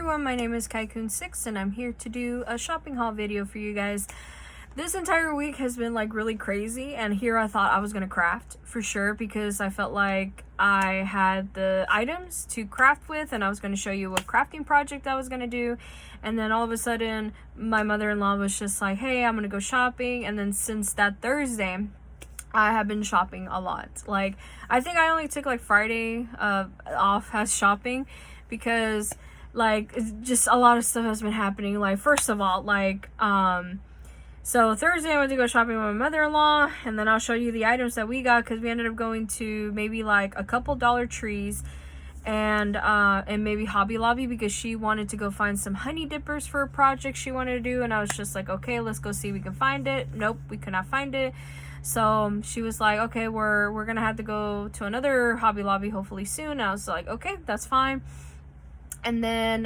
everyone, my name is Kaikun6 and I'm here to do a shopping haul video for you guys. This entire week has been like really crazy, and here I thought I was gonna craft for sure because I felt like I had the items to craft with, and I was gonna show you what crafting project I was gonna do. And then all of a sudden my mother-in-law was just like, hey, I'm gonna go shopping. And then since that Thursday I have been shopping a lot. Like, I think I only took like Friday off as shopping because like it's just a lot of stuff has been happening. Like, first of all, like so Thursday I went to go shopping with my mother-in-law, and then I'll show you the items that we got because we ended up going to maybe like a couple Dollar Trees and maybe Hobby Lobby because she wanted to go find some honey dippers for a project she wanted to do. And I was just like, okay, let's go see if we can find it. Nope, we could not find it. So she was like, okay, we're gonna have to go to another Hobby Lobby hopefully soon. And I was like, okay, that's fine. And then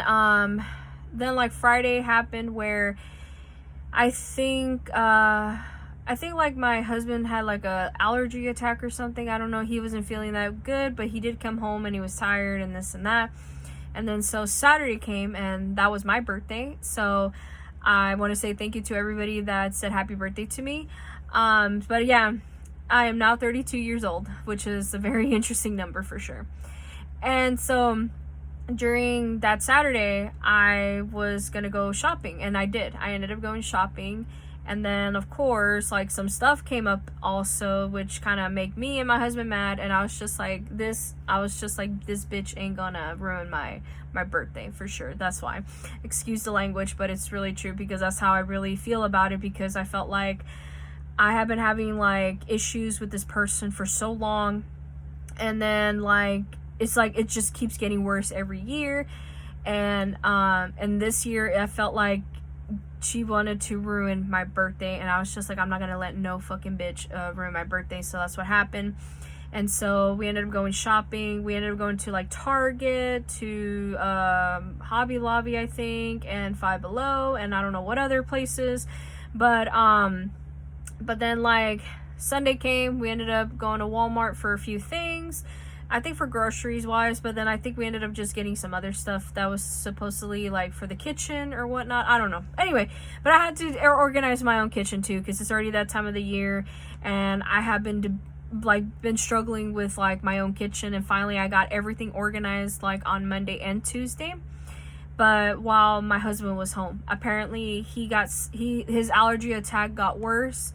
like Friday happened where I think like my husband had like a allergy attack or something. I don't know. He wasn't feeling that good, but he did come home and he was tired and this and that. And then so Saturday came, and that was my birthday. So I want to say thank you to everybody that said happy birthday to me. But yeah, I am now 32 years old, which is a very interesting number for sure. And so during that Saturday, I was gonna go shopping, and I did. I ended up going shopping, and then of course like some stuff came up also, which kind of make me and my husband mad. And I was just like, this bitch ain't gonna ruin my birthday for sure. That's why, excuse the language, but it's really true because that's how I really feel about it, because I felt like I have been having like issues with this person for so long, and then like it's like it just keeps getting worse every year. And this year I felt like she wanted to ruin my birthday, and I was just like, I'm not gonna let no fucking bitch ruin my birthday. So that's what happened. And so we ended up going shopping. We ended up going to like Target, to Hobby Lobby, I think, and Five Below, and I don't know what other places. But then like Sunday came, we ended up going to Walmart for a few things, I think for groceries wise, but then I think we ended up just getting some other stuff that was supposedly like for the kitchen or whatnot. I don't know. Anyway, but I had to organize my own kitchen too because it's already that time of the year, and I have been struggling with like my own kitchen, and finally I got everything organized like on Monday and Tuesday. But while my husband was home, apparently his allergy attack got worse.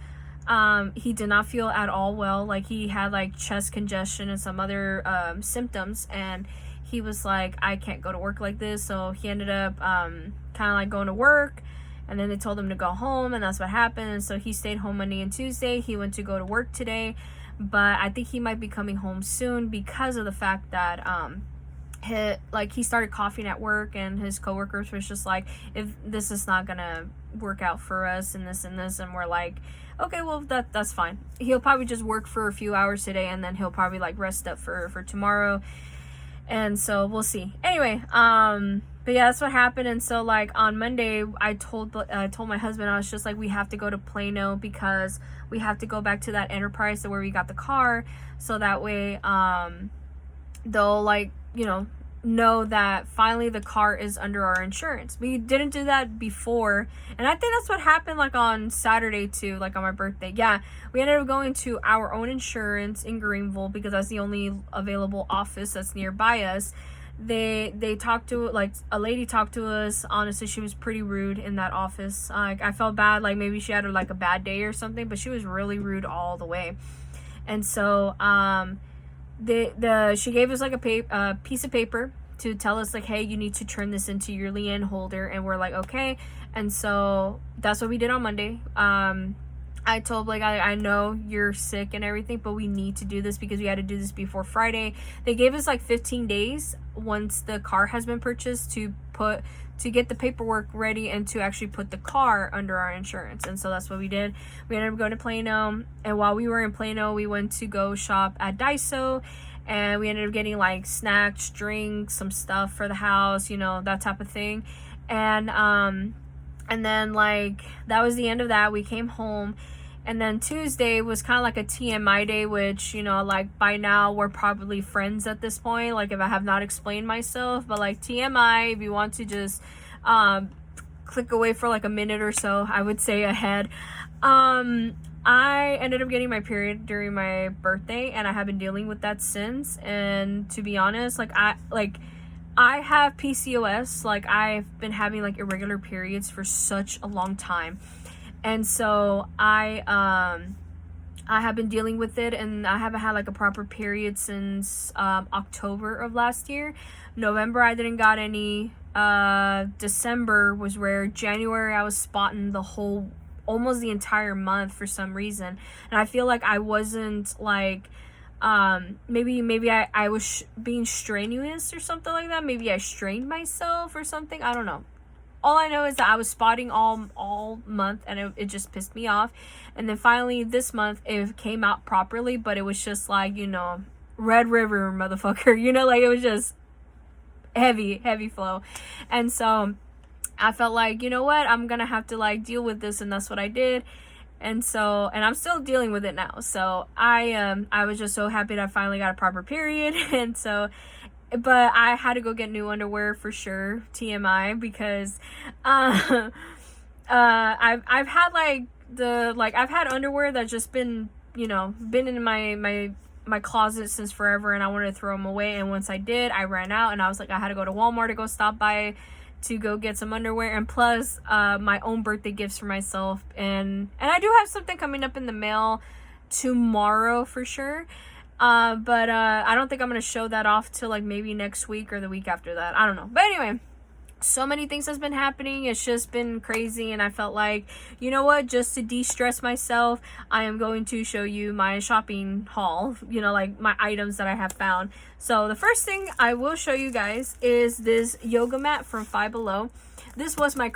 He did not feel at all well. Like, he had like chest congestion and some other symptoms, and he was like, I can't go to work like this. So he ended up kind of like going to work, and then they told him to go home, and that's what happened. And so he stayed home Monday and Tuesday. He went to go to work today, but I think he might be coming home soon because of the fact that he started coughing at work, and his coworkers was just like, if this is not gonna work out for us and this, and we're like, okay, well that's fine. He'll probably just work for a few hours today, and then he'll probably like rest up for tomorrow. And so we'll see. Anyway, but yeah, that's what happened. And so like on Monday, I told my husband, I was just like, we have to go to Plano because we have to go back to that Enterprise where we got the car, so that way they'll like, know that finally the car is under our insurance. We didn't do that before, and I think that's what happened like on Saturday too, like on my birthday. Yeah, we ended up going to our own insurance in Greenville because that's the only available office that's nearby us. They talked to, like, a lady talked to us. Honestly, she was pretty rude in that office. Like, I felt bad, like maybe she had like a bad day or something, but she was really rude all the way. And so she gave us like a piece of paper to tell us like, hey, you need to turn this into your lien holder. And we're like, okay. And so that's what we did on Monday. I told like, I know you're sick and everything, but we need to do this because we had to do this before Friday. They gave us like 15 days once the car has been purchased to get the paperwork ready and to actually put the car under our insurance. And so that's what we did. We ended up going to Plano, and while we were in Plano, we went to go shop at Daiso, and we ended up getting like snacks, drinks, some stuff for the house, that type of thing. And then like that was the end of that. We came home, And then Tuesday was kind of like a TMI day, which, you know, like by now we're probably friends at this point, like if I have not explained myself. But like TMI, if you want to just click away for like a minute or so, I would say ahead. I ended up getting my period during my birthday, and I have been dealing with that since. And to be honest, I have PCOS. Like I've been having like irregular periods for such a long time. And so I have been dealing with it, and I haven't had like a proper period since October of last year. November I didn't got any. December was rare. January I was spotting almost the entire month for some reason, and I feel like I wasn't like maybe I was being strenuous or something like that. Maybe I strained myself or something. I don't know. All I know is that I was spotting all month, and it just pissed me off. And then finally this month it came out properly, but it was just like, you know, Red River motherfucker, you know, like it was just heavy flow. And so I felt like, you know what, I'm gonna have to like deal with this, and that's what I did. And I'm still dealing with it now. So I was just so happy that I finally got a proper period. And so, but I had to go get new underwear for sure, TMI, because I've had I've had underwear that's just been, you know, been in my closet since forever, and I wanted to throw them away. And once I did, I ran out, and I was like, I had to go to Walmart to go stop by to go get some underwear, and plus my own birthday gifts for myself. And I do have something coming up in the mail tomorrow for sure. But I don't think I'm gonna show that off till like maybe next week or the week after that. I don't know. But anyway, so many things has been happening. It's just been crazy, and I felt like, you know what, just to de-stress myself, I am going to show you my shopping haul, you know, like my items that I have found. So the first thing I will show you guys is this yoga mat from Five Below. This was my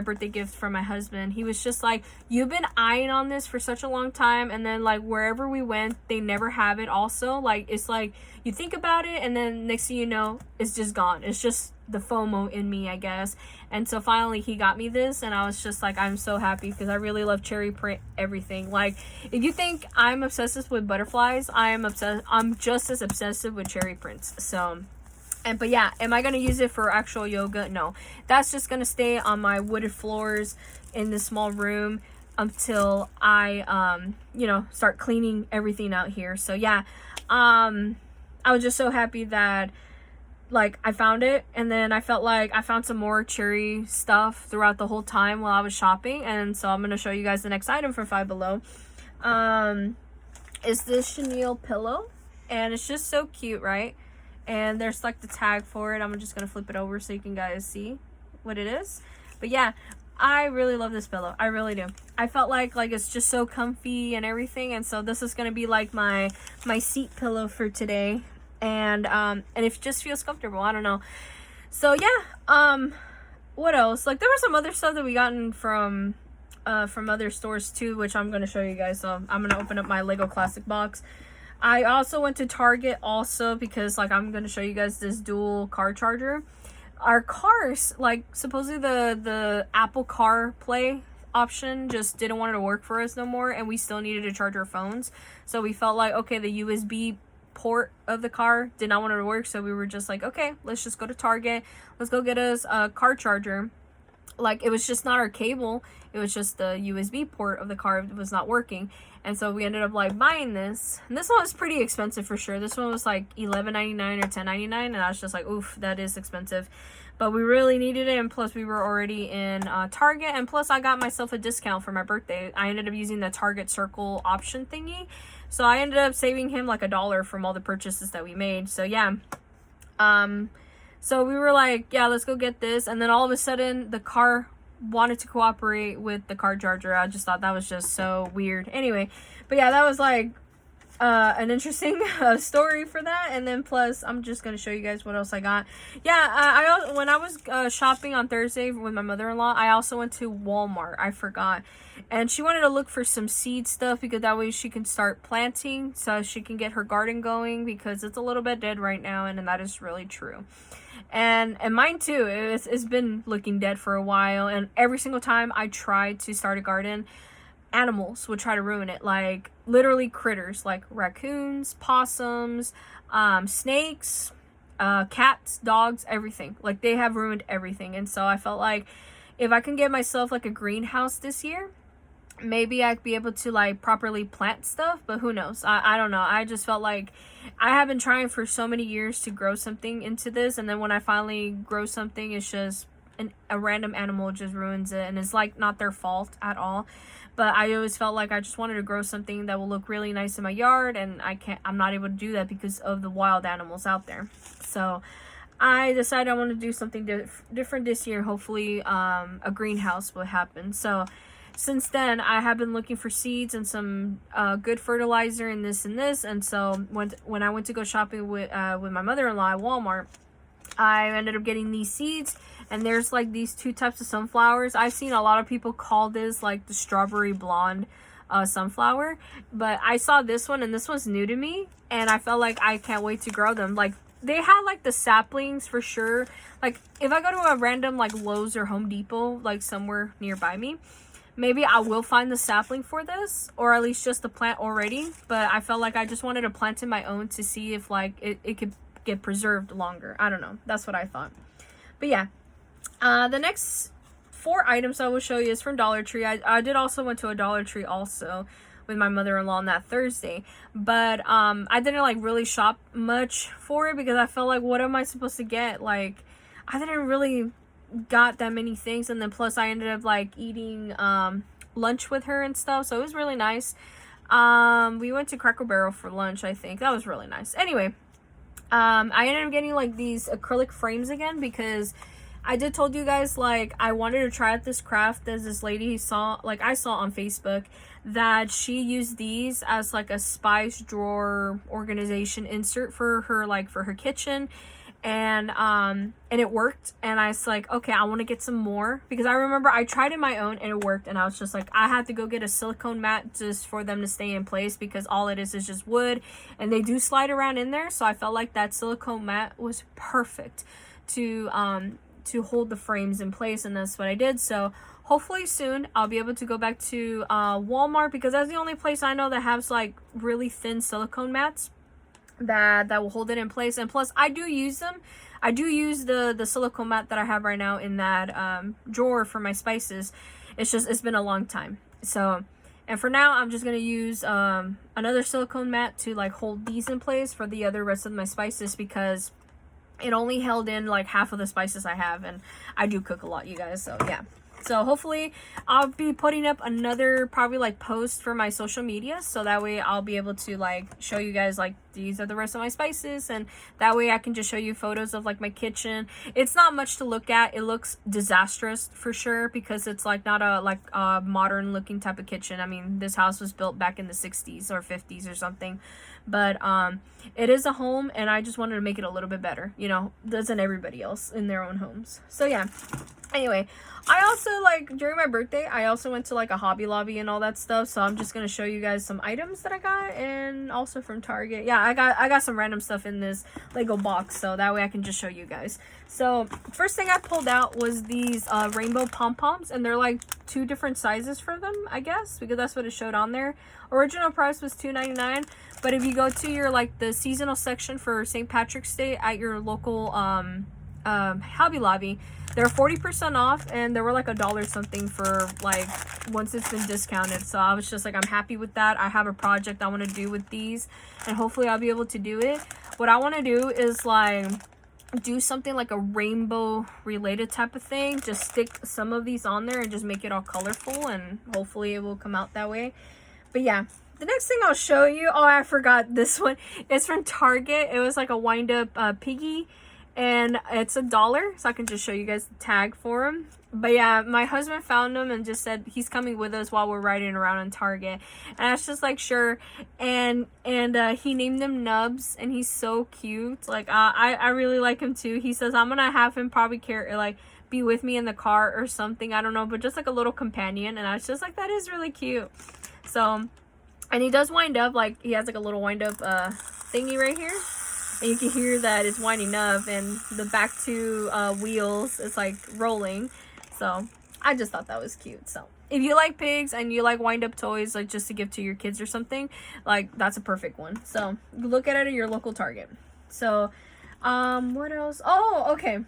birthday gift from my husband. He was just like, you've been eyeing on this for such a long time, and then like wherever we went, they never have it also. Like it's like you think about it, and then next thing you know, it's just gone. It's just the FOMO in me, I guess. And so finally he got me this, and I was just like, I'm so happy, because I really love cherry print everything. Like if you think I'm obsessive with butterflies, I'm just as obsessive with cherry prints. So but yeah, am I gonna use it for actual yoga? No, that's just gonna stay on my wooded floors in this small room until I you know, start cleaning everything out here. So yeah, I was just so happy that like I found it, and then I felt like I found some more cherry stuff throughout the whole time while I was shopping. And so I'm gonna show you guys the next item from Five Below. Is this chenille pillow, and it's just so cute, right? And there's like the tag for it. I'm just gonna flip it over so you can guys see what it is. But yeah, I really love this pillow. I really do. I felt like it's just so comfy and everything. And so this is gonna be like my seat pillow for today. And it just feels comfortable. I don't know. So yeah, what else? Like there was some other stuff that we gotten from other stores too, which I'm gonna show you guys. So I'm gonna open up my Lego Classic box. I also went to Target also, because like I'm gonna show you guys this dual car charger. Our cars, like supposedly the Apple CarPlay option just didn't want it to work for us no more, and we still needed to charge our phones. So we felt like, okay, the USB port of the car did not want it to work, so we were just like, okay, let's just go to Target, let's go get us a car charger. Like it was just not our cable, it was just the USB port of the car that was not working. And so we ended up like buying this, and this one was pretty expensive for sure. This one was like $11.99 or $10.99, and I was just like, oof, that is expensive. But we really needed it, and plus we were already in Target, and plus I got myself a discount for my birthday. I ended up using the Target Circle option thingy, so I ended up saving him like $1 from all the purchases that we made. So yeah, so we were like, yeah, let's go get this. And then all of a sudden the car wanted to cooperate with the car charger. I just thought that was just so weird. Anyway, but yeah, that was like an interesting story for that. And then plus I'm just gonna show you guys what else I got. Yeah, when I was shopping on Thursday with my mother-in-law, I also went to Walmart. I forgot, and she wanted to look for some seed stuff, because that way she can start planting, so she can get her garden going, because it's a little bit dead right now, and that is really true. And mine too. It's been looking dead for a while, and every single time I try to start a garden, animals would try to ruin it, like literally critters, like raccoons, possums, snakes, cats, dogs, everything. Like they have ruined everything. And so I felt like if I can get myself like a greenhouse this year, maybe I'd be able to like properly plant stuff, but who knows? I don't know. I just felt like I have been trying for so many years to grow something into this, and then when I finally grow something, it's just a random animal just ruins it, and it's like not their fault at all. But I always felt like I just wanted to grow something that will look really nice in my yard, and I'm not able to do that because of the wild animals out there. So I decided I want to do something different this year. Hopefully a greenhouse will happen. So since then, I have been looking for seeds and some good fertilizer and this and this. And so when I went to go shopping with my mother-in-law at Walmart, I ended up getting these seeds. And there's like these two types of sunflowers. I've seen a lot of people call this like the strawberry blonde sunflower. But I saw this one, and this one's new to me. And I felt like I can't wait to grow them. Like they had like the saplings for sure. Like if I go to a random like Lowe's or Home Depot, like somewhere nearby me, maybe I will find the sapling for this, or at least just the plant already. But I felt like I just wanted to plant in my own to see if like it could get preserved longer. I don't know. That's what I thought. But yeah. The next 4 items I will show you is from Dollar Tree. I did also went to a Dollar Tree also with my mother-in-law on that Thursday. But I didn't like really shop much for it because I felt like, what am I supposed to get? Like, I didn't really got that many things, and then plus I ended up like eating lunch with her and stuff, so it was really nice. We went to Cracker Barrel for lunch. I think that was really nice. Anyway, I ended up getting like these acrylic frames again because I did told you guys like I wanted to try out this craft. There's this lady I saw on Facebook that she used these as like a spice drawer organization insert for her kitchen. And it worked, and I was like, okay, I want to get some more, because I remember I tried it my own and it worked, and I was just like, I had to go get a silicone mat just for them to stay in place, because all it is just wood, and they do slide around in there. So I felt like that silicone mat was perfect to hold the frames in place, and that's what I did. So hopefully soon I'll be able to go back to Walmart, because that's the only place I know that has like really thin silicone mats that will hold it in place. And plus I do use them. I do use the silicone mat that I have right now in that drawer for my spices. It's been a long time. So, and for now I'm just gonna use another silicone mat to like hold these in place for the other rest of my spices, because it only held in like half of the spices I have, and I do cook a lot, you guys. So yeah. So hopefully I'll be putting up another probably like post for my social media, so that way I'll be able to like show you guys like these are the rest of my spices, and that way I can just show you photos of like my kitchen. It's not much to look at. It looks disastrous for sure, because it's like not a modern looking type of kitchen. I mean, this house was built back in the 60s or 50s or something, but it is a home, and I just wanted to make it a little bit better, you know, than everybody else in their own homes. So yeah. Anyway, I also like during my birthday I also went to like a Hobby Lobby and all that stuff, so I'm just gonna show you guys some items that I got, and also from Target. Yeah, I got some random stuff in this Lego box, so that way I can just show you guys. So first thing I pulled out was these rainbow pom-poms, and they're like 2 different sizes for them, I guess, because that's what it showed on there. Original price was $2.99, but if you go to your like the seasonal section for St. Patrick's Day at your local Hobby Lobby, they're 40% off, and they were like $1 something for like once it's been discounted. So I was just like, I'm happy with that. I have a project I want to do with these, and hopefully I'll be able to do it. What I want to do is like do something like a rainbow related type of thing. Just stick some of these on there and just make it all colorful, and hopefully it will come out that way. But yeah, the next thing I'll show you, oh, I forgot this one. It's from Target. It was like a wind up piggy, and it's $1, so I can just show you guys the tag for him. But yeah, my husband found him and just said he's coming with us while we're riding around in Target, and I was just like, sure. And he named him Nubs, and he's so cute. Like I really like him too. He says I'm gonna have him probably be with me in the car or something, I don't know, but just like a little companion. And I was just like, that is really cute. So, and he does wind up, like he has like a little wind up thingy right here. And you can hear that it's winding up, and the back 2 wheels is like rolling. So I just thought that was cute. So if you like pigs and you like wind up toys, like just to give to your kids or something, like that's a perfect one. So look at it at your local Target. So what else? Oh, okay,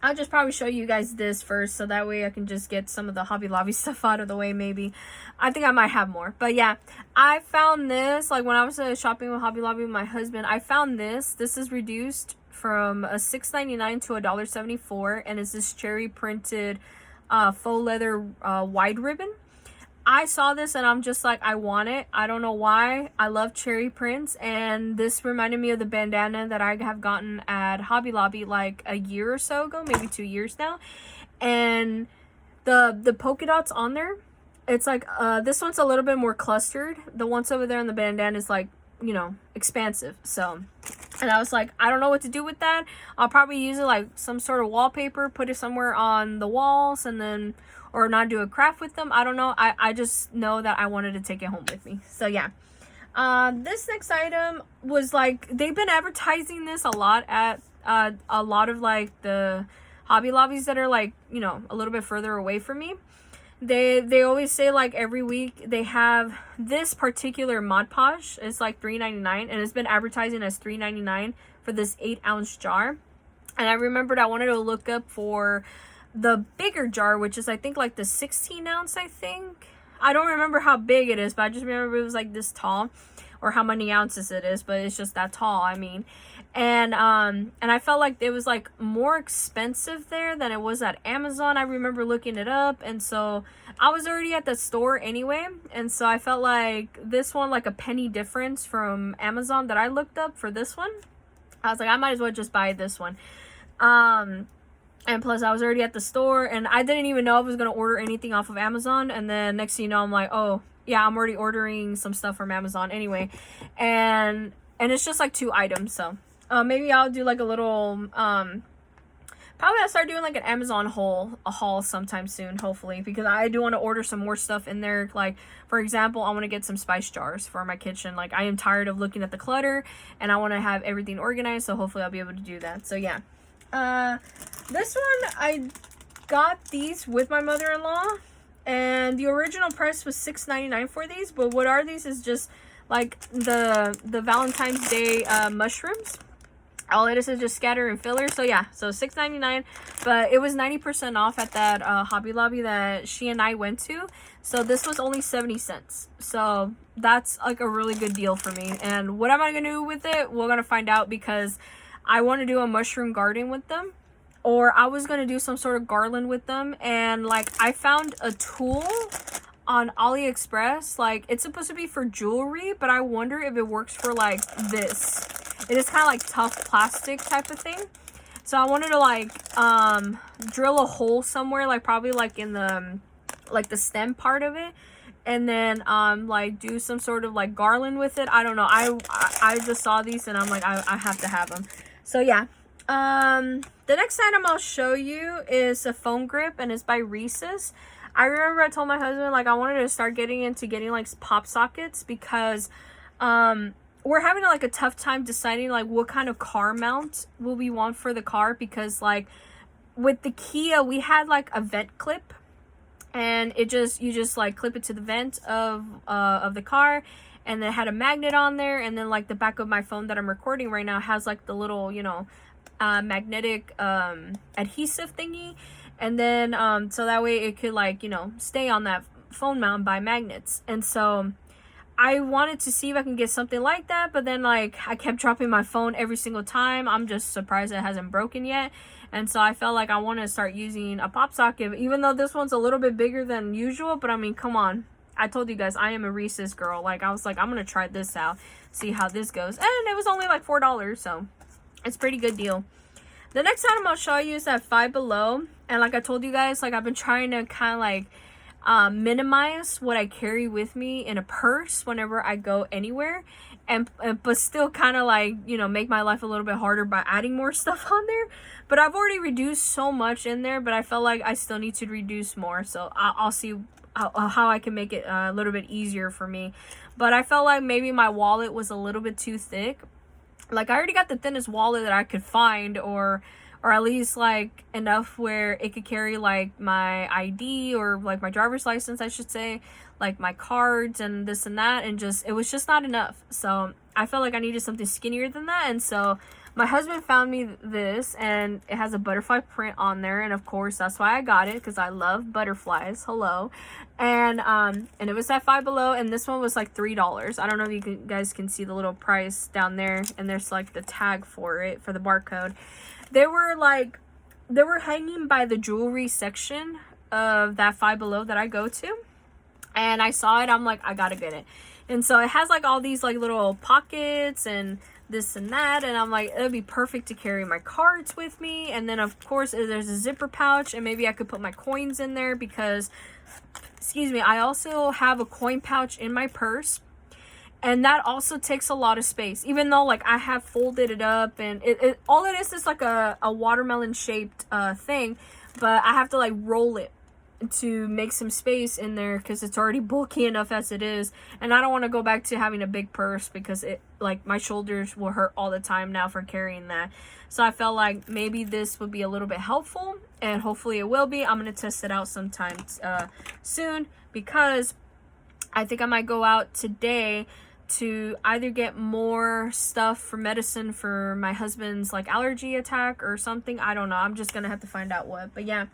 I'll just probably show you guys this first, so that way I can just get some of the Hobby Lobby stuff out of the way. Maybe I think I might have more, but yeah, I found this like when I was shopping with Hobby Lobby with my husband. I found this is reduced from a $6.99 to $1.74, and it's this cherry printed faux leather wide ribbon. I saw this and I'm just like, I want it. I don't know why. I love cherry prints, and this reminded me of the bandana that I have gotten at Hobby Lobby like a year or so ago, maybe 2 years now. And the polka dots on there, it's like this one's a little bit more clustered. The ones over there in the bandana is like, you know, expansive. So, and I was like, I don't know what to do with that. I'll probably use it like some sort of wallpaper, put it somewhere on the walls, and then or not do a craft with them. I don't know. I just know that I wanted to take it home with me. So yeah. This next item was like, they've been advertising this a lot at a lot of like the Hobby Lobbies that are like, you know, a little bit further away from me. They always say like every week they have this particular Mod Podge. It's like $3.99, and it's been advertising as $3.99 for this 8-ounce jar. And I remembered I wanted to look up for the bigger jar, which is I think like the 16-ounce, I think. I don't remember how big it is, but I just remember it was like this tall, or how many ounces it is, but it's just that tall, I mean. And I felt like it was like more expensive there than it was at Amazon. I remember looking it up, and so I was already at the store anyway, and so I felt like this one, like a penny difference from Amazon that I looked up for this one, I was like, I might as well just buy this one. And plus, I was already at the store, and I didn't even know I was going to order anything off of Amazon. And then next thing you know, I'm like, oh, yeah, I'm already ordering some stuff from Amazon anyway. And it's just like 2 items. So maybe I'll do like a little, probably I'll start doing like an Amazon haul sometime soon, hopefully. Because I do want to order some more stuff in there. Like, for example, I want to get some spice jars for my kitchen. Like, I am tired of looking at the clutter, and I want to have everything organized. So hopefully I'll be able to do that. So yeah. This one, I got these with my mother-in-law, and the original price was $6.99 for these, but what are these is just like the Valentine's Day mushrooms. All it is just scatter and filler. So yeah, so $6.99, but it was 90% off at that Hobby Lobby that she and I went to. So this was only 70 cents. So that's like a really good deal for me. And what am I gonna do with it? We're gonna find out, because I want to do a mushroom garden with them, or I was going to do some sort of garland with them. And like, I found a tool on AliExpress. Like, it's supposed to be for jewelry, but I wonder if it works for like this. It is kind of like tough plastic type of thing. So I wanted to like drill a hole somewhere, like probably like in the like the stem part of it, and then like do some sort of like garland with it. I don't know. I just saw these and I'm like, I have to have them. So yeah. The next item I'll show you is a phone grip, and it's by Reese's. I remember I told my husband like I wanted to start getting like pop sockets, because we're having like a tough time deciding like what kind of car mount will we want for the car, because like with the Kia we had like a vent clip, and you just like clip it to the vent of the car, and then it had a magnet on there, and then like the back of my phone that I'm recording right now has like the little, you know, magnetic adhesive thingy, and then so that way it could like, you know, stay on that phone mount by magnets. And so I wanted to see if I can get something like that, but then like I kept dropping my phone every single time. I'm just surprised it hasn't broken yet. And so I felt like I want to start using a pop socket, even though this one's a little bit bigger than usual. But I mean, come on, I told you guys I am a Reese's girl. Like, I was like, I'm gonna try this out, see how this goes, and it was only like $4, so it's a pretty good deal. The next item I'll show you is at Five Below, and like I told you guys, like I've been trying to kind of like minimize what I carry with me in a purse whenever I go anywhere, and but still kind of like, you know, make my life a little bit harder by adding more stuff on there. But I've already reduced so much in there, but I felt like I still need to reduce more, so I'll see how I can make it a little bit easier for me. But I felt like maybe my wallet was a little bit too thick. Like, I already got the thinnest wallet that I could find, or or at least like enough where it could carry like my ID, or like my driver's license, I should say, like my cards and this and that, and just, it was just not enough. So I felt like I needed something skinnier than that. And so my husband found me this, and it has a butterfly print on there, and of course that's why I got it, because I love butterflies. Hello. And it was at Five Below, and this one was like $3. I don't know if you guys can see the little price down there, and there's like the tag for it, for the barcode. They were hanging by the jewelry section of that Five Below that I go to, and I saw it. I'm like, I gotta get it. And so it has like all these like little pockets and this and that, and I'm like, it would be perfect to carry my cards with me. And then of course there's a zipper pouch, and maybe I could put my coins in there, because, excuse me, I also have a coin pouch in my purse, and that also takes a lot of space, even though like I have folded it up, and it all it is like a watermelon shaped thing, but I have to like roll it to make some space in there, because it's already bulky enough as it is, and I don't want to go back to having a big purse, because it, like, my shoulders will hurt all the time now for carrying that. So I felt like maybe this would be a little bit helpful, and hopefully it will be. I'm going to test it out sometime soon, because I think I might go out today to either get more stuff for medicine for my husband's like allergy attack or something. I don't know. I'm just going to have to find out what. But yeah.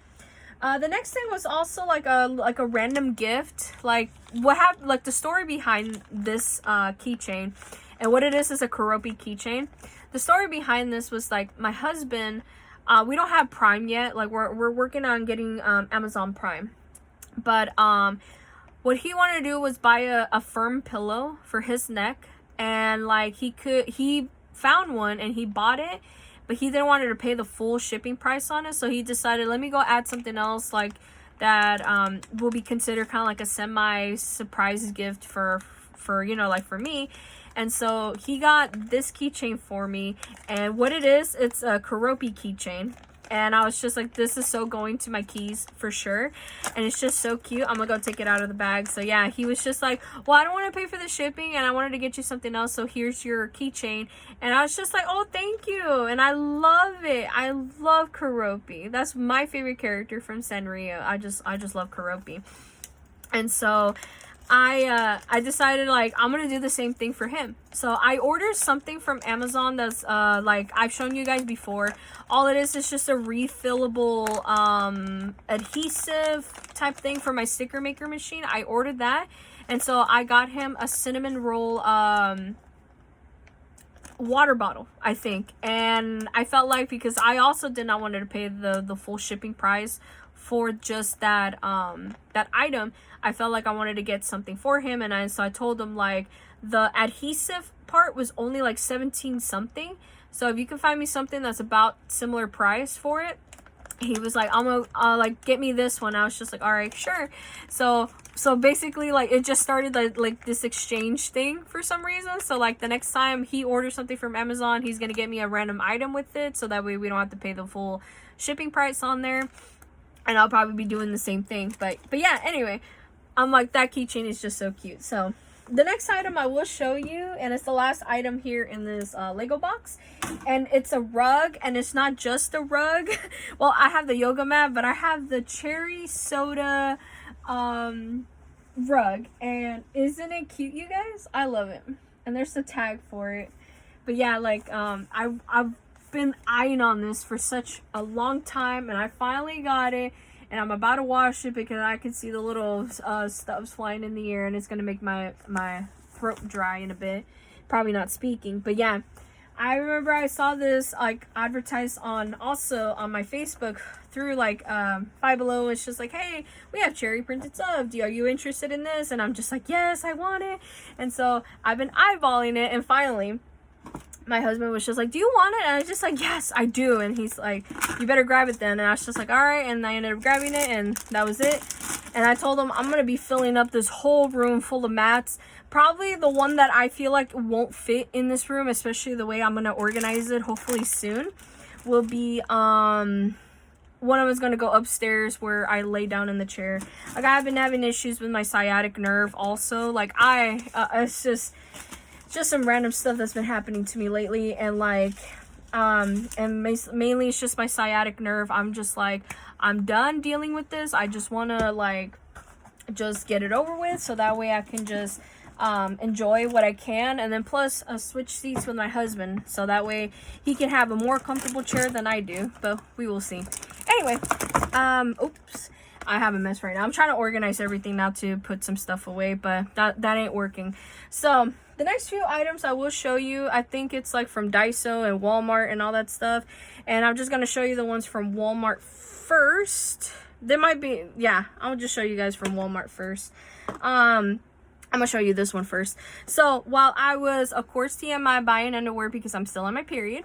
The next thing was also like a random gift. Like what happened, like the story behind this keychain, and what it is a Keroppi keychain. The story behind this was like my husband, we don't have Prime yet. Like we're working on getting Amazon Prime, but what he wanted to do was buy a firm pillow for his neck, and like he found one and he bought it. But he didn't want to pay the full shipping price on it, so he decided, let me go add something else like that will be considered kind of like a semi-surprise gift for you know, like for me. And so he got this keychain for me, and what it is, it's a Keroppi keychain. And I was just like, this is so going to my keys for sure. And it's just so cute. I'm going to go take it out of the bag. So yeah, he was just like, well, I don't want to pay for the shipping, and I wanted to get you something else, so here's your keychain. And I was just like, oh, thank you. And I love it. I love Keroppi. That's my favorite character from Sanrio. I just love Keroppi. And so I decided like I'm gonna do the same thing for him. So I ordered something from Amazon that's like I've shown you guys before. All it is just a refillable adhesive type thing for my sticker maker machine. I ordered that, and so I got him a cinnamon roll water bottle, I think. And I felt like, because I also did not want to pay the full shipping price for just that that item, I felt like I wanted to get something for him. And so I told him like the adhesive part was only like 17 something, so if you can find me something that's about similar price for it. He was like, I'm gonna like get me this one. I was just like, all right, sure. So basically like it just started like this exchange thing for some reason. So like the next time he orders something from Amazon, he's gonna get me a random item with it, so that way we don't have to pay the full shipping price on there. And I'll probably be doing the same thing. But yeah, anyway, I'm like, that keychain is just so cute. So the next item I will show you, and it's the last item here in this Lego box, and it's a rug. And it's not just a rug. Well, I have the yoga mat, but I have the cherry soda rug, and isn't it cute, you guys? I love it. And there's the tag for it. But yeah, like I've been eyeing on this for such a long time, and I finally got it, and I'm about to wash it because I can see the little stubs flying in the air, and it's gonna make my throat dry in a bit. Probably not speaking. But yeah, I remember I saw this like advertised on my Facebook through like Five Below. It's just like, hey, we have cherry printed stuff, are you interested in this? And I'm just like, yes, I want it. And so I've been eyeballing it, and finally my husband was just like, do you want it? And I was just like, yes, I do. And he's like, you better grab it then. And I was just like, all right. And I ended up grabbing it, and that was it. And I told him I'm going to be filling up this whole room full of mats. Probably the one that I feel like won't fit in this room, especially the way I'm going to organize it hopefully soon, will be one of them is going to go upstairs where I lay down in the chair. Like, I've been having issues with my sciatic nerve also. Like, it's just some random stuff that's been happening to me lately, and like And mainly it's just my sciatic nerve. I'm just like, I'm done dealing with this. I just want to like just get it over with, so that way I can just enjoy what I can. And then plus switch seats with my husband, so that way he can have a more comfortable chair than I do, but we will see. Anyway, oops, I have a mess right now. I'm trying to organize everything now to put some stuff away, but that ain't working. So the next few items I will show you, I think it's like from Daiso and Walmart and all that stuff, and I'm just gonna show you the ones from Walmart first. There might be, yeah, I'll just show you guys from Walmart first. I'm gonna show you this one first. So while I was, of course, TMI buying underwear because I'm still on my period,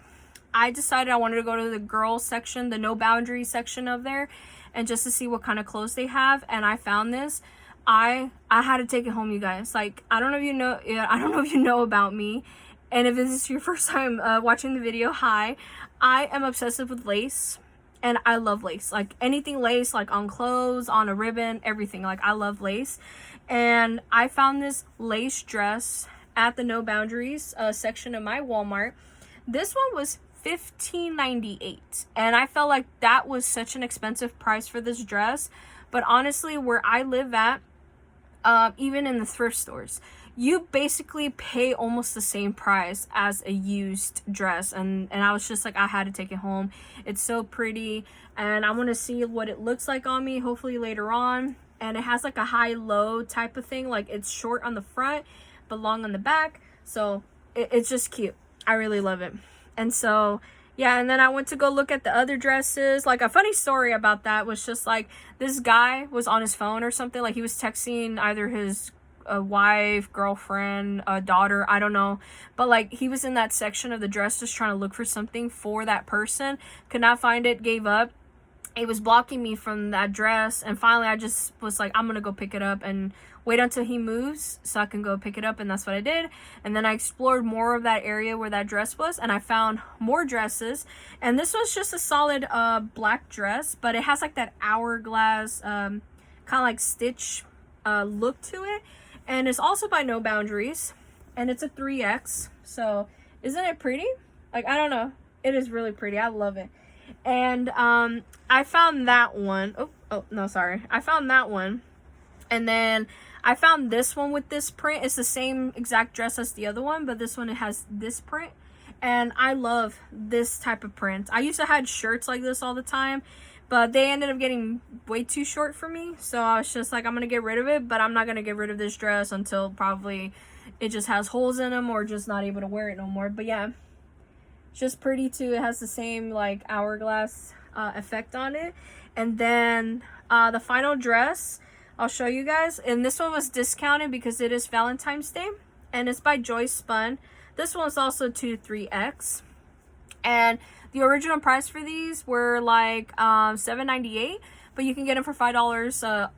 I decided I wanted to go to the girls section, the no boundaries section of there, and just to see what kind of clothes they have. And I found this. I had to take it home, you guys. Like, I don't know if you know, I don't know if you know about me, and if this is your first time watching the video, hi. I am obsessive with lace. And I love lace, like anything lace, like on clothes, on a ribbon, everything. Like, I love lace. And I found this lace dress at the No Boundaries section of my Walmart. This one was $15.98, and I felt like that was such an expensive price for this dress. But honestly, where I live at, even in the thrift stores, you basically pay almost the same price as a used dress. And I was just like, I had to take it home. It's so pretty, and I want to see what it looks like on me, hopefully later on. And it has like a high-low type of thing. Like, it's short on the front but long on the back, so it's just cute. I really love it. And so yeah, and then I went to go look at the other dresses. Like, a funny story about that was just like, this guy was on his phone or something. Like, he was texting either his wife, girlfriend, daughter, I don't know, but like, he was in that section of the dress just trying to look for something for that person, could not find it, gave up. It was blocking me from that dress, and finally I just was like, I'm gonna go pick it up and wait until he moves so I can go pick it up. And that's what I did. And then I explored more of that area where that dress was, and I found more dresses. And this was just a solid black dress, but it has like that hourglass kind of like stitch look to it. And it's also by No Boundaries, and it's a 3X. So isn't it pretty? Like, I don't know, it is really pretty. I love it. And I found that one. Oh no, sorry, I found that one. And then I found this one with this print. It's the same exact dress as the other one, but this one, it has this print, and I love this type of print. I used to have shirts like this all the time, but they ended up getting way too short for me, so I was just like, I'm gonna get rid of it. But I'm not gonna get rid of this dress until probably it just has holes in them, or just not able to wear it no more. But yeah, it's just pretty too. It has the same like hourglass effect on it. And then the final dress I'll show you guys, and this one was discounted because it is Valentine's Day, and it's by Joyce Spun. This one's also 3X, and the original price for these were like $7.98, but you can get them for $5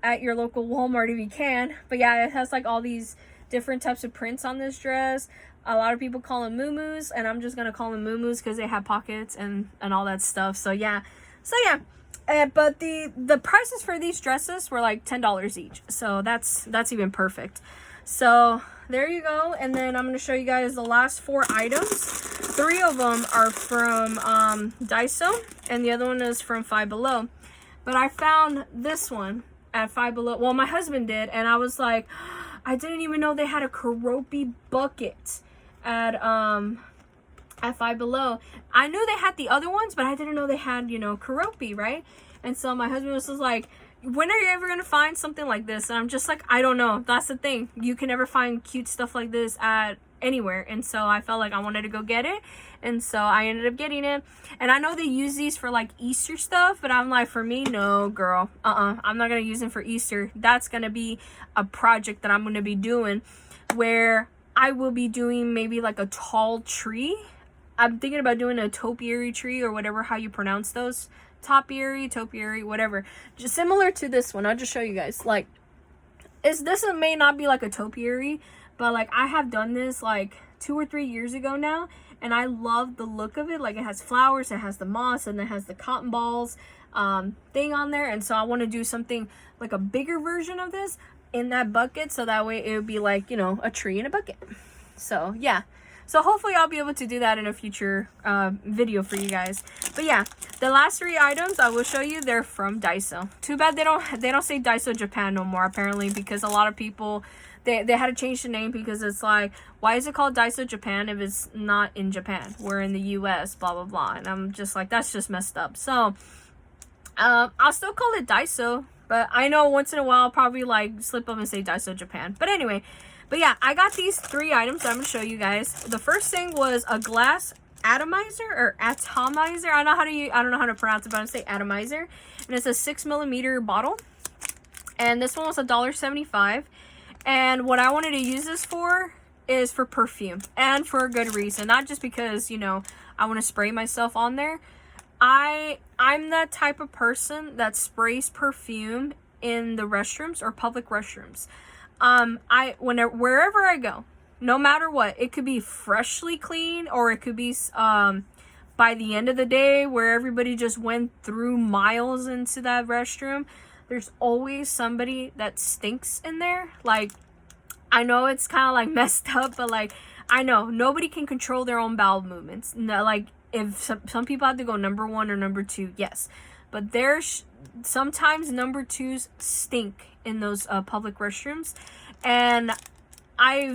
at your local Walmart if you can. But yeah, it has like all these different types of prints on this dress. A lot of people call them muumuus, and I'm just gonna call them muumuus because they have pockets and all that stuff. So yeah, but the prices for these dresses were like $10 each, so that's even perfect. So there you go. And then I'm going to show you guys the last 4 items. 3 of them are from Daiso, and the other one is from Five Below. But I found this one at Five Below. Well, my husband did, and I was like, I didn't even know they had a Karopi bucket at Five Below. I knew they had the other ones, but I didn't know they had, you know, Karopi, right? And so my husband was just like, when are you ever gonna find something like this? And I'm just like, I don't know. That's the thing, you can never find cute stuff like this at anywhere. And so I felt like I wanted to go get it, and so I ended up getting it. And I know they use these for like Easter stuff, but I'm like, for me, no girl, I'm not gonna use them for Easter. That's gonna be a project that I'm gonna be doing, where I will be doing maybe like a tall tree. I'm thinking about doing a topiary tree, or whatever, how you pronounce those. Topiary, whatever. Just similar to this one. I'll just show you guys. Like, this may not be like a topiary, but like, I have done this like 2 or 3 years ago now, and I love the look of it. Like, it has flowers, it has the moss, and it has the cotton balls thing on there. And so I want to do something like a bigger version of this in that bucket, so that way it would be like, you know, a tree in a bucket. So yeah, So hopefully I'll be able to do that in a future video for you guys. But yeah, the last 3 items I will show you, they're from Daiso. Too bad they don't say Daiso Japan no more, apparently, because a lot of people, they had to change the name, because it's like, why is it called Daiso Japan if it's not in Japan? We're in the US, blah blah blah. And I'm just like, that's just messed up. So I'll still call it Daiso, but I know once in a while I'll probably like slip up and say Daiso Japan. But anyway, but yeah, I got these 3 items that I'm gonna show you guys. The first thing was a glass atomizer or atomizer. I don't know how to pronounce it, but I'm gonna say atomizer. And it's a 6mm bottle. And this one was $1.75. And what I wanted to use this for is for perfume, and for a good reason. Not just because, you know, I want to spray myself on there. I'm that type of person that sprays perfume in the restrooms or public restrooms. Wherever I go, no matter what, it could be freshly clean, or it could be by the end of the day where everybody just went through miles into that restroom. There's always somebody that stinks in there. Like, I know it's kind of like messed up, but like, I know nobody can control their own bowel movements. No, like, if some people have to go number 1 or number 2, yes, but there's sometimes number 2s stink in those public restrooms, and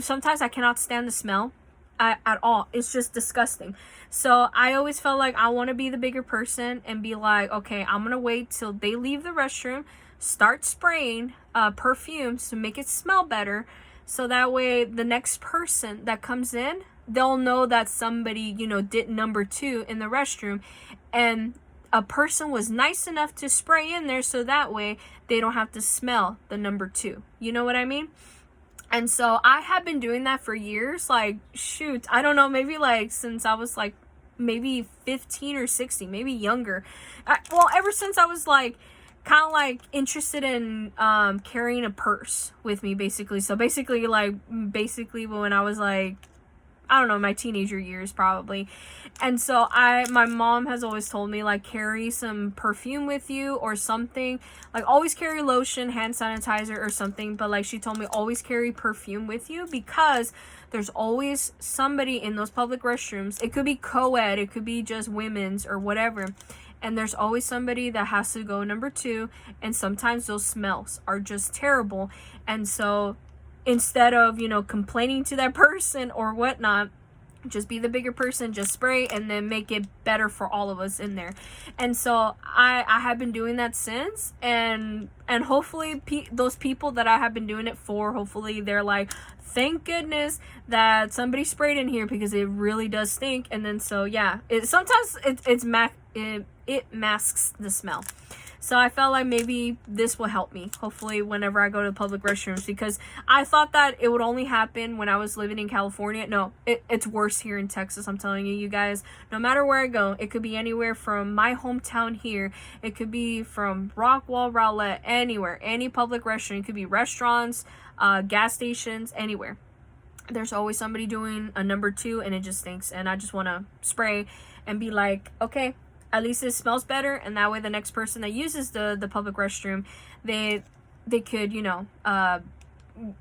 sometimes I cannot stand the smell at all. It's just disgusting. So I always felt like I want to be the bigger person and be like, okay, I'm gonna wait till they leave the restroom, start spraying perfumes to make it smell better, so that way the next person that comes in, they'll know that somebody, you know, did number 2 in the restroom, and a person was nice enough to spray in there, so that way they don't have to smell the number 2. You know what I mean? And so I have been doing that for years. Like, shoot, I don't know, maybe like since I was like maybe 15 or 16, maybe younger. Well, ever since I was like kind of like interested in carrying a purse with me, basically. So basically when I was like, I don't know, my teenager years probably. And so my mom has always told me, like, carry some perfume with you or something. Like, always carry lotion, hand sanitizer or something. But like, she told me always carry perfume with you, because there's always somebody in those public restrooms. It could be co-ed, it could be just women's or whatever. And there's always somebody that has to go number 2. And sometimes those smells are just terrible. And so instead of, you know, complaining to that person or whatnot, just be the bigger person, just spray, and then make it better for all of us in there. And so I have been doing that since, and hopefully those people that I have been doing it for, hopefully they're like, thank goodness that somebody sprayed in here, because it really does stink. And then so yeah, sometimes it masks the smell. So I felt like maybe this will help me, hopefully, whenever I go to public restrooms, because I thought that it would only happen when I was living in California. No, it's worse here in Texas, I'm telling you, you guys. No matter where I go, it could be anywhere from my hometown here. It could be from Rockwall, Rowlett, anywhere, any public restroom. It could be restaurants, gas stations, anywhere. There's always somebody doing a number 2, and it just stinks. And I just want to spray and be like, okay, at least it smells better, and that way the next person that uses the public restroom, they could, you know,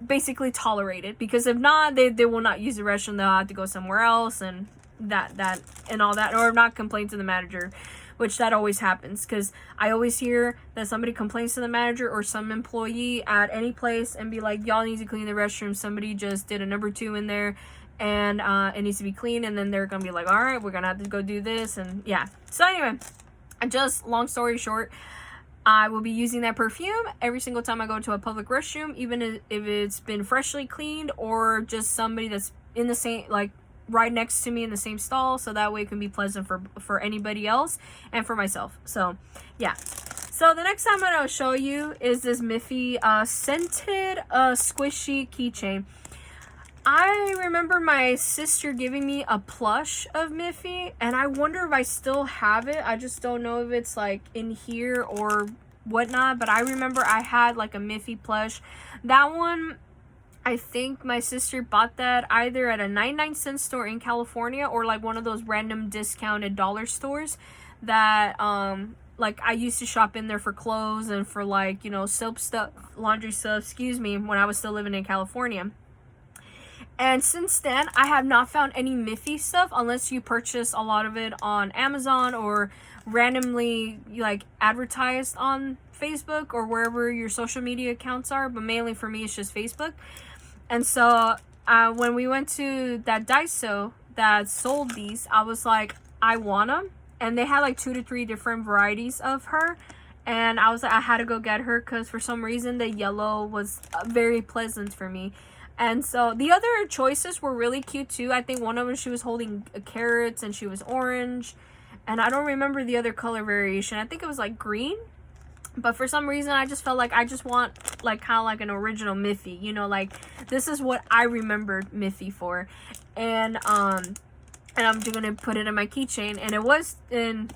basically tolerate it. Because if not, they will not use the restroom. They'll have to go somewhere else, and that and all that, or not complain to the manager, which that always happens. Because I always hear that somebody complains to the manager or some employee at any place and be like, y'all need to clean the restroom. Somebody just did a number 2 in there, and it needs to be clean. And then they're gonna be like, all right, we're gonna have to go do this. And yeah, so anyway, just long story short, I will be using that perfume every single time I go to a public restroom, even if it's been freshly cleaned, or just somebody that's in the same, like right next to me in the same stall, so that way it can be pleasant for anybody else and for myself. So yeah, so the next time I'm gonna show you is this Miffy scented squishy keychain. I remember my sister giving me a plush of Miffy, and I wonder if I still have it. I just don't know if it's like in here or whatnot, but I remember I had like a Miffy plush. That one, I think my sister bought that either at a 99-cent store in California, or like one of those random discounted dollar stores that like I used to shop in there for clothes and for, like, you know, soap stuff, laundry stuff, excuse me, when I was still living in California. And since then, I have not found any Miffy stuff unless you purchase a lot of it on Amazon or randomly like advertised on Facebook or wherever your social media accounts are. But mainly for me, it's just Facebook. And so when we went to that Daiso that sold these, I was like, I want them. And they had like 2 to 3 different varieties of her. And I was like, I had to go get her because for some reason the yellow was very pleasant for me. And so the other choices were really cute too. I think one of them, she was holding carrots and she was orange. And I don't remember the other color variation. I think it was like green. But for some reason, I just felt like I just want like kind of like an original Miffy. You know, like this is what I remembered Miffy for. And I'm just going to put it in my keychain. And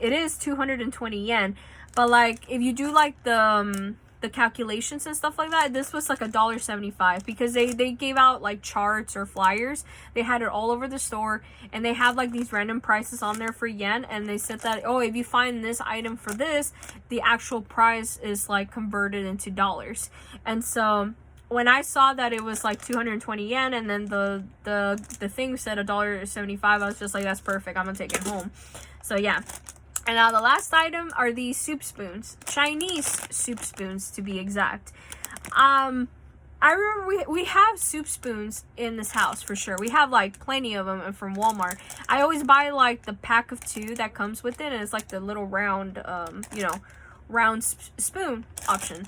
it is 220 yen. But like if you do like the calculations and stuff like that, this was like $1.75 because they gave out like charts or flyers. They had it all over the store, and they have like these random prices on there for yen, and they said that, oh, if you find this item for this, the actual price is like converted into dollars. And so when I saw that it was like 220 yen and then the thing said $1.75, I was just like, that's perfect, I'm gonna take it home. So yeah. And now the last item are these soup spoons. Chinese soup spoons, to be exact. I remember we have soup spoons in this house for sure. We have like plenty of them from Walmart. I always buy like the pack of 2 that comes with it. And it's like the little round, round spoon option.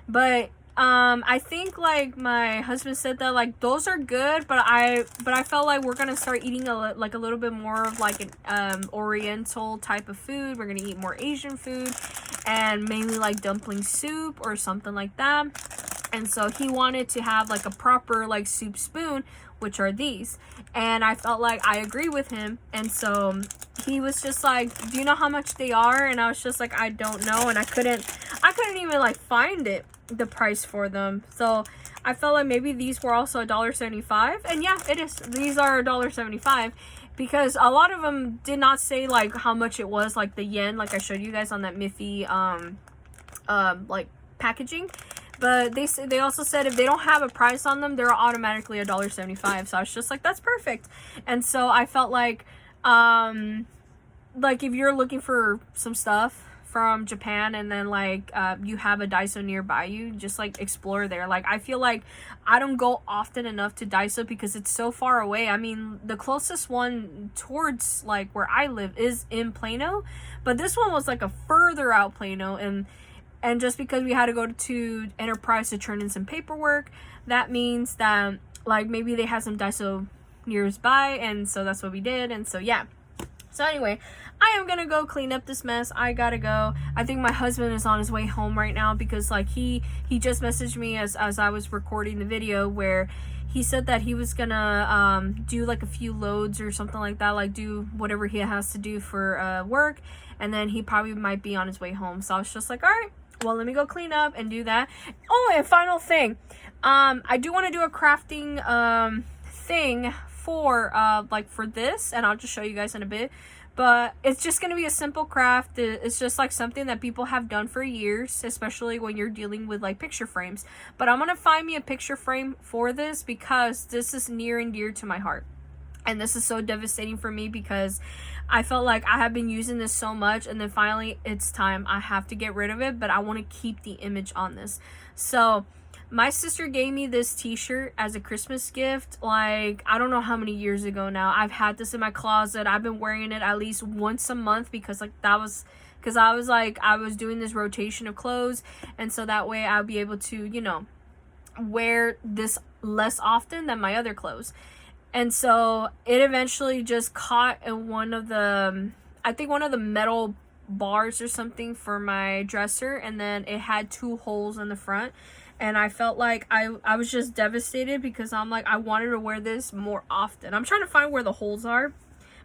But I think like my husband said that like those are good, but I felt like we're gonna start eating a little bit more of like an oriental type of food. We're gonna eat more Asian food and mainly like dumpling soup or something like that. And so he wanted to have like a proper like soup spoon, which are these. And I felt like I agree with him. And so he was just like, do you know how much they are? And I was just like, I don't know. And I couldn't even like find the price for them. So I felt like maybe these were also $1.75. And yeah, it is. These are $1.75 because a lot of them did not say like how much it was, like the yen, like I showed you guys on that Miffy like packaging. But they also said if they don't have a price on them, they're automatically $1.75. So I was just like, that's perfect. And so I felt like if you're looking for some stuff from Japan and then like you have a Daiso nearby you, just like explore there. Like I feel like I don't go often enough to Daiso because it's so far away. I mean, the closest one towards like where I live is in Plano, but this one was like a further out Plano, and just because we had to go to Enterprise to turn in some paperwork, that means that like maybe they had some Daiso nearby, and so that's what we did. And so yeah. So anyway, I am gonna go clean up this mess. I gotta go. I think my husband is on his way home right now because like he just messaged me as I was recording the video where he said that he was gonna do like a few loads or something like that, like do whatever he has to do for work, and then he probably might be on his way home. So I was just like, all right, well, let me go clean up and do that. Oh, and final thing, I do want to do a crafting thing for for this, and I'll just show you guys in a bit. But it's just going to be a simple craft. It's just like something that people have done for years, especially when you're dealing with like picture frames. But I'm going to find me a picture frame for this because this is near and dear to my heart. And this is so devastating for me because I felt like I have been using this so much, and then finally it's time. I have to get rid of it, but I want to keep the image on this. So my sister gave me this t-shirt as a Christmas gift, like, I don't know how many years ago now. I've had this in my closet. I've been wearing it at least once a month because, like, I was doing this rotation of clothes, and so that way I'll be able to, you know, wear this less often than my other clothes. And so it eventually just caught in one of the metal bars or something for my dresser, and then it had 2 holes in the front. And I felt like I was just devastated because I'm like, I wanted to wear this more often. I'm trying to find where the holes are,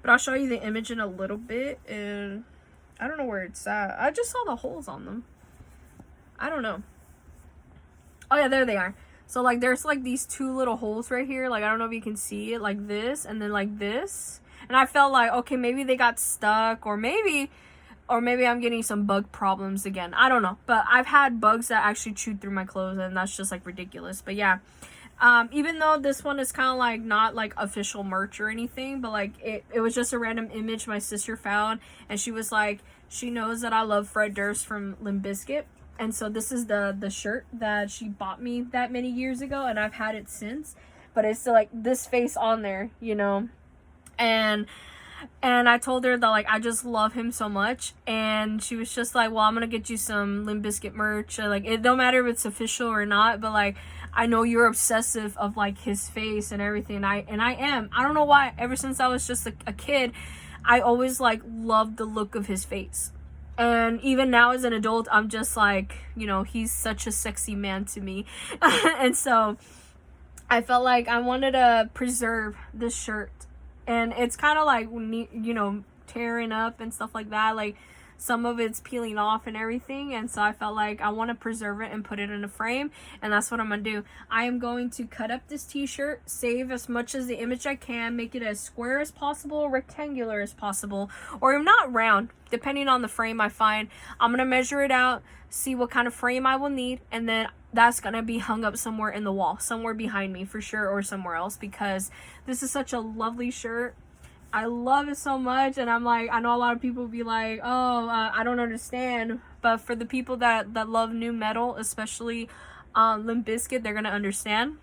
but I'll show you the image in a little bit. And I don't know where it's at. I just saw the holes on them. I don't know. Oh yeah, there they are. So like there's like these 2 little holes right here. Like I don't know if you can see it, like this and then like this. And I felt like, okay, maybe they got stuck, or maybe I'm getting some bug problems again. I don't know. But I've had bugs that actually chewed through my clothes, and that's just like ridiculous. But yeah, Even though this one is kind of like not like official merch or anything, but like it was just a random image my sister found, and she was like, she knows that I love Fred Durst from Limp Bizkit, and so this is the shirt that she bought me that many years ago, and I've had it since, but it's still like this face on there, you know. And I told her that like I just love him so much, and she was just like, well, I'm gonna get you some Limp Bizkit merch. Like, it don't matter if it's official or not, but like I know you're obsessive of like his face and everything. And I am. I don't know why. Ever since I was just a kid, I always like loved the look of his face. And even now as an adult, I'm just like, you know, he's such a sexy man to me. And so I felt like I wanted to preserve this shirt. And it's kind of like, you know, tearing up and stuff like that. Like, some of it's peeling off and everything. And so I felt like I want to preserve it and put it in a frame. And that's what I'm going to do. I am going to cut up this t-shirt, save as much as the image I can, make it as square as possible, rectangular as possible, or if not round, depending on the frame I find. I'm going to measure it out, see what kind of frame I will need, and then that's going to be hung up somewhere in the wall, somewhere behind me for sure, or somewhere else, because this is such a lovely shirt. I love it so much, and I'm like, I know a lot of people will be like, oh, I don't understand, but for the people that love new metal, especially Limp Bizkit, they're going to understand.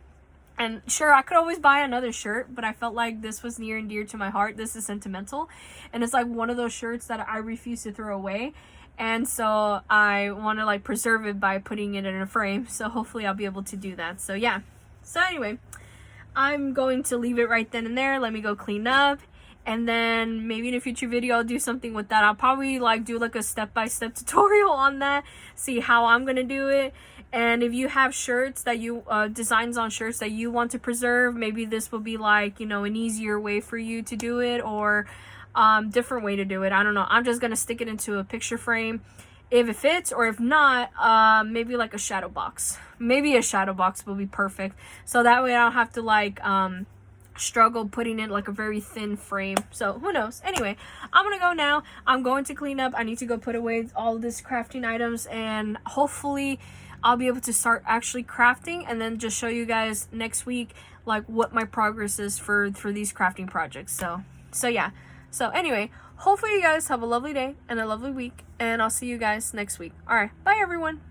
And sure, I could always buy another shirt, but I felt like this was near and dear to my heart. This is sentimental, and it's like one of those shirts that I refuse to throw away. And so I want to like preserve it by putting it in a frame. So hopefully I'll be able to do that. So yeah. So anyway, I'm going to leave it right then and there. Let me go clean up. And then maybe in a future video, I'll do something with that. I'll probably like do like a step-by-step tutorial on that. See how I'm going to do it. And if you have shirts that you, designs on shirts that you want to preserve, maybe this will be like, you know, an easier way for you to do it, or different way to do it. I don't know. I'm just gonna stick it into a picture frame if it fits, or if not, maybe like a shadow box. Maybe a shadow box will be perfect, so that way I don't have to like struggle putting in like a very thin frame. So who knows. Anyway, I'm gonna go now. I'm going to clean up. I need to go put away all of this crafting items, and hopefully I'll be able to start actually crafting, and then just show you guys next week like what my progress is for these crafting projects. So yeah. So anyway, hopefully you guys have a lovely day and a lovely week, and I'll see you guys next week. All right, bye everyone.